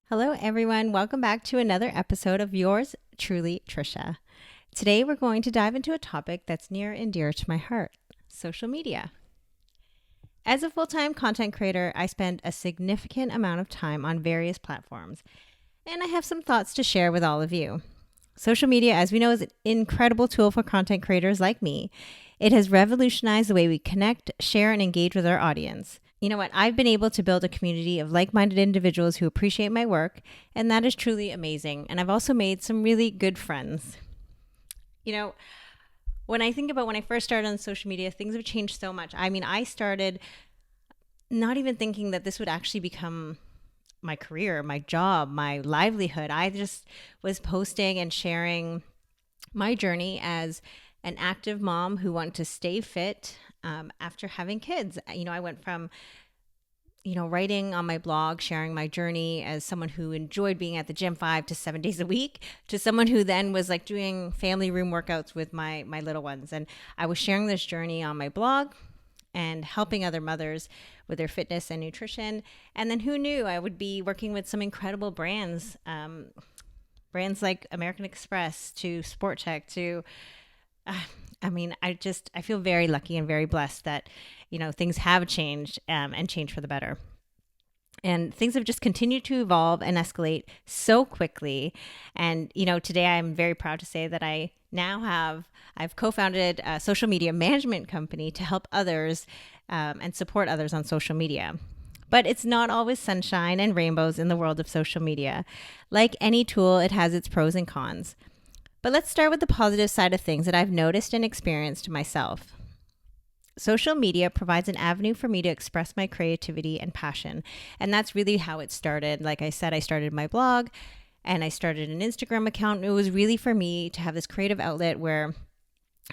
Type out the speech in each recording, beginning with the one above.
Hello, everyone. Welcome back to another episode of yours truly, Trisha. Today, we're going to dive into a topic that's near and dear to my heart: social media. As a full time content creator, I spend a significant amount of time on various platforms, and I have some thoughts to share with all of you. Social media, as we know, is an incredible tool for content creators like me. It has revolutionized the way we connect, share, and engage with our audience. You know what? I've been able to build a community of like minded individuals who appreciate my work, and that is truly amazing. And I've also made some really good friends. You know, when I think about when I first started on social media, things have changed so much. I mean, I started not even thinking that this would actually become my career, my job, my livelihood. I just was posting and sharing my journey as an active mom who wanted to stay fit after having kids. I went from writing on my blog, sharing my journey as someone who enjoyed being at the gym 5 to 7 days a week, to someone who then was like doing family room workouts with my little ones. And I was sharing this journey on my blog and helping other mothers with their fitness and nutrition. And then who knew I would be working with some incredible brands, brands like American Express to Sport Tech to, I feel very lucky and very blessed that, things have changed and changed for the better. And things have just continued to evolve and escalate so quickly. And, today I'm very proud to say that I've co-founded a social media management company to help others and support others on social media. But it's not always sunshine and rainbows in the world of social media. Like any tool, it has its pros and cons. But let's start with the positive side of things that I've noticed and experienced myself. Social media provides an avenue for me to express my creativity and passion. And that's really how it started. Like I said, I started my blog and I started an Instagram account. It was really for me to have this creative outlet where,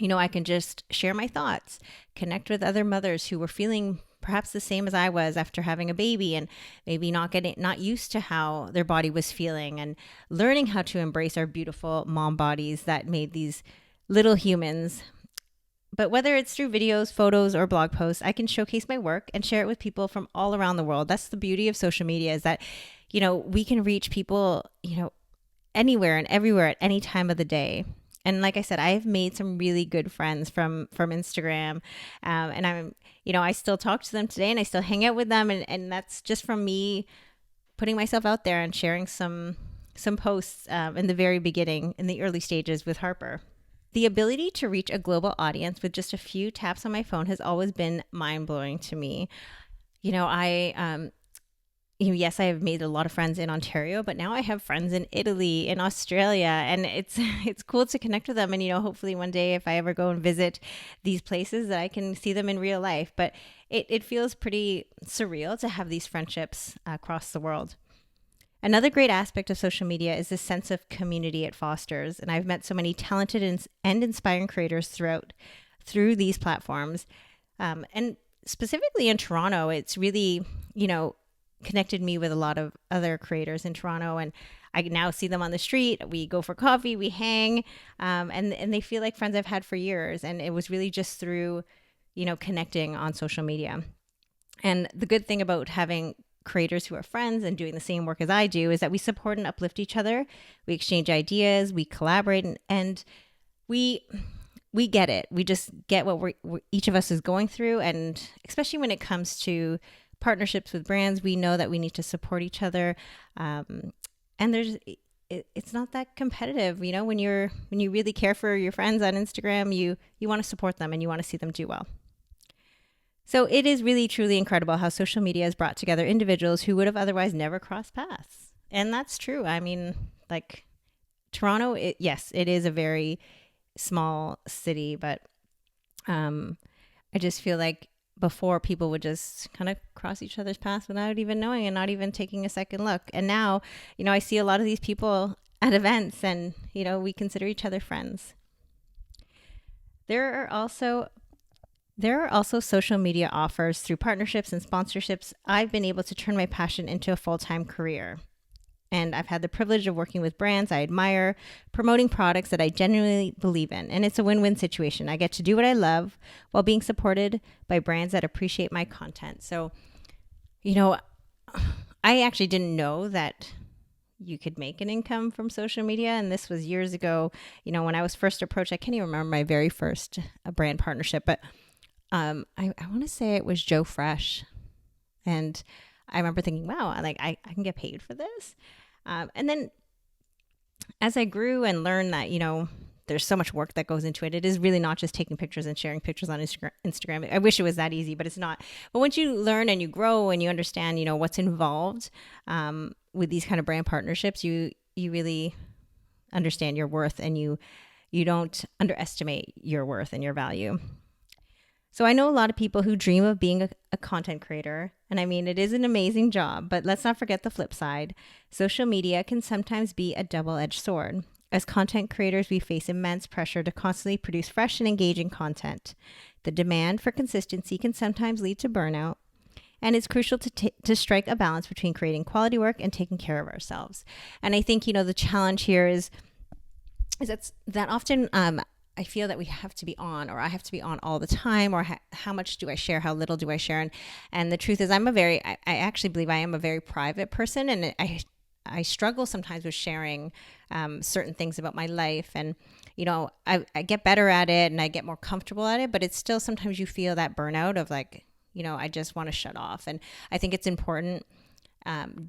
I can just share my thoughts, connect with other mothers who were feeling perhaps the same as I was after having a baby and maybe not used to how their body was feeling, and learning how to embrace our beautiful mom bodies that made these little humans. But whether it's through videos, photos, or blog posts, I can showcase my work and share it with people from all around the world. That's the beauty of social media, is that, we can reach people, anywhere and everywhere at any time of the day. And like I said, I've made some really good friends from Instagram, and I still talk to them today, and I still hang out with them, and that's just from me putting myself out there and sharing some posts in the very beginning, in the early stages with Harper. The ability to reach a global audience with just a few taps on my phone has always been mind-blowing to me. Yes, I have made a lot of friends in Ontario, but now I have friends in Italy, in Australia, and it's cool to connect with them. And, hopefully one day if I ever go and visit these places, that I can see them in real life. But it feels pretty surreal to have these friendships across the world. Another great aspect of social media is the sense of community it fosters. And I've met so many talented and inspiring creators through these platforms. And specifically in Toronto, it's really, connected me with a lot of other creators in Toronto. And I now see them on the street. We go for coffee, we hang, and they feel like friends I've had for years. And it was really just through, connecting on social media. And the good thing about having creators who are friends and doing the same work as I do is that we support and uplift each other. We exchange ideas, we collaborate, and we get it. We just get what each of us is going through. And especially when it comes to partnerships with brands, we know that we need to support each other. And it's not that competitive. When you really care for your friends on Instagram, you want to support them and you want to see them do well. So it is really, truly incredible how social media has brought together individuals who would have otherwise never crossed paths. And that's true. I mean, like Toronto, yes, it is a very small city, but I just feel like before, people would just kind of cross each other's paths without even knowing and not even taking a second look. And now, I see a lot of these people at events, and, we consider each other friends. There are also social media offers through partnerships and sponsorships. I've been able to turn my passion into a full-time career. And I've had the privilege of working with brands I admire, promoting products that I genuinely believe in. And it's a win-win situation. I get to do what I love while being supported by brands that appreciate my content. So, I actually didn't know that you could make an income from social media. And this was years ago, when I was first approached. I can't even remember my very first brand partnership, but I want to say it was Joe Fresh. And I remember thinking, wow, I can get paid for this. And then as I grew and learned that, there's so much work that goes into it. It is really not just taking pictures and sharing pictures on Instagram. I wish it was that easy, but it's not. But once you learn and you grow and you understand, what's involved with these kind of brand partnerships, you really understand your worth, and you don't underestimate your worth and your value. So I know a lot of people who dream of being a content creator. And I mean, it is an amazing job, but let's not forget the flip side. Social media can sometimes be a double-edged sword. As content creators, we face immense pressure to constantly produce fresh and engaging content. The demand for consistency can sometimes lead to burnout, and it's crucial to strike a balance between creating quality work and taking care of ourselves. And I think, the challenge here is that often I feel that we have to be on, or I have to be on all the time, or how much do I share? How little do I share? And the truth is I actually believe I am a very private person, and I struggle sometimes with sharing certain things about my life. And, I get better at it and I get more comfortable at it, but it's still sometimes you feel that burnout of I just want to shut off. And I think it's important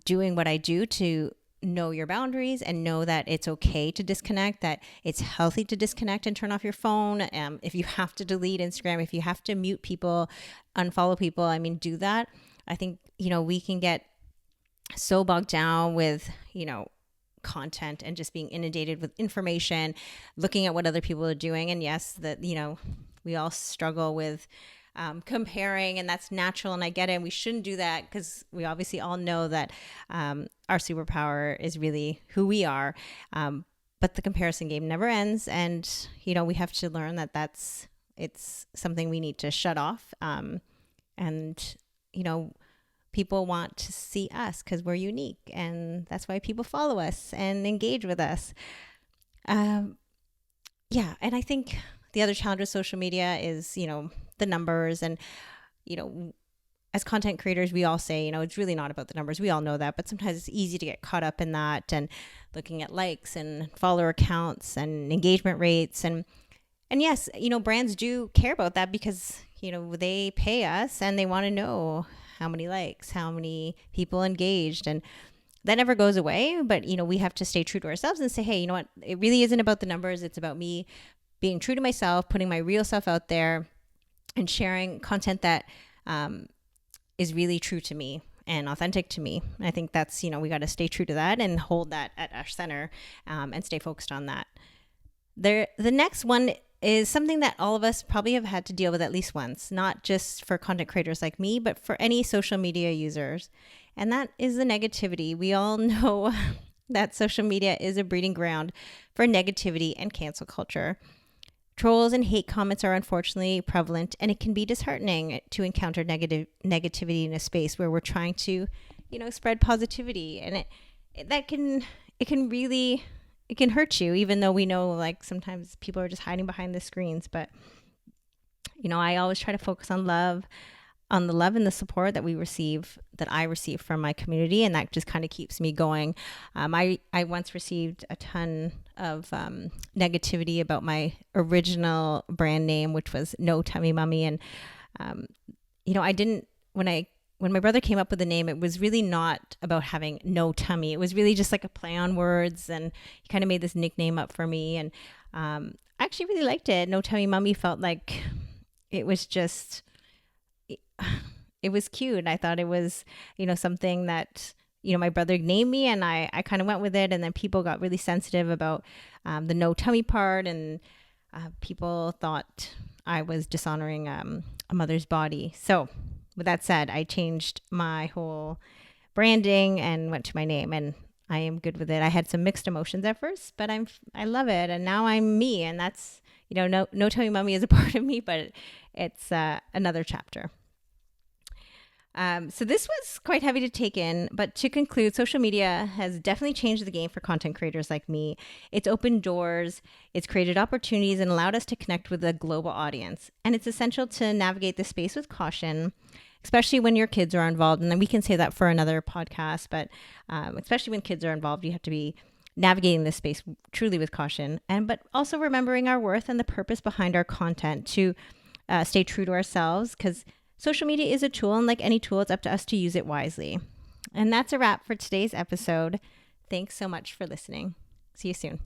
doing what I do to know your boundaries and know that it's okay to disconnect, that it's healthy to disconnect and turn off your phone. If you have to delete Instagram, if you have to mute people, unfollow people, do that. I think, we can get so bogged down with, content and just being inundated with information, looking at what other people are doing. And yes, that, we all struggle with comparing, and that's natural. And I get it. And we shouldn't do that, because we obviously all know that our superpower is really who we are. But the comparison game never ends. And, we have to learn that it's something we need to shut off. And, people want to see us because we're unique, and that's why people follow us and engage with us. And I think the other challenge with social media is, the numbers. And, as content creators, we all say, it's really not about the numbers. We all know that, but sometimes it's easy to get caught up in that and looking at likes and follower counts and engagement rates. And yes, brands do care about that because, they pay us and they want to know how many likes, how many people engaged, and that never goes away. But, we have to stay true to ourselves and say, hey, you know what? It really isn't about the numbers. It's about me being true to myself, putting my real self out there and sharing content that is really true to me and authentic to me. And I think that's, we got to stay true to that and hold that at our center and stay focused on that. The next one is something that all of us probably have had to deal with at least once, not just for content creators like me, but for any social media users. And that is the negativity. We all know that social media is a breeding ground for negativity and cancel culture. Trolls and hate comments are unfortunately prevalent, and it can be disheartening to encounter negativity in a space where we're trying to, spread positivity. And it can hurt you, even though we know sometimes people are just hiding behind the screens. But, I always try to focus on the love and the support that I receive from my community. And that just kind of keeps me going. I once received a ton of negativity about my original brand name, which was No Tummy Mummy. And, I didn't, when my brother came up with the name, it was really not about having no tummy. It was really just like a play on words, and he kind of made this nickname up for me. And I actually really liked it. No Tummy Mummy felt like it was just, it was cute. I thought it was, something that, my brother named me, and I kind of went with it. And then people got really sensitive about the no tummy part, and people thought I was dishonoring a mother's body. So with that said, I changed my whole branding and went to my name, and I am good with it. I had some mixed emotions at first, but I love it. And now I'm me, and that's, no Tummy Mummy is a part of me, but it's another chapter. So this was quite heavy to take in, but to conclude, social media has definitely changed the game for content creators like me. It's opened doors, it's created opportunities, and allowed us to connect with a global audience. And it's essential to navigate the space with caution, especially when your kids are involved. And then we can say that for another podcast, but especially when kids are involved, you have to be navigating this space truly with caution, but also remembering our worth and the purpose behind our content to stay true to ourselves, because social media is a tool, and like any tool, it's up to us to use it wisely. And that's a wrap for today's episode. Thanks so much for listening. See you soon.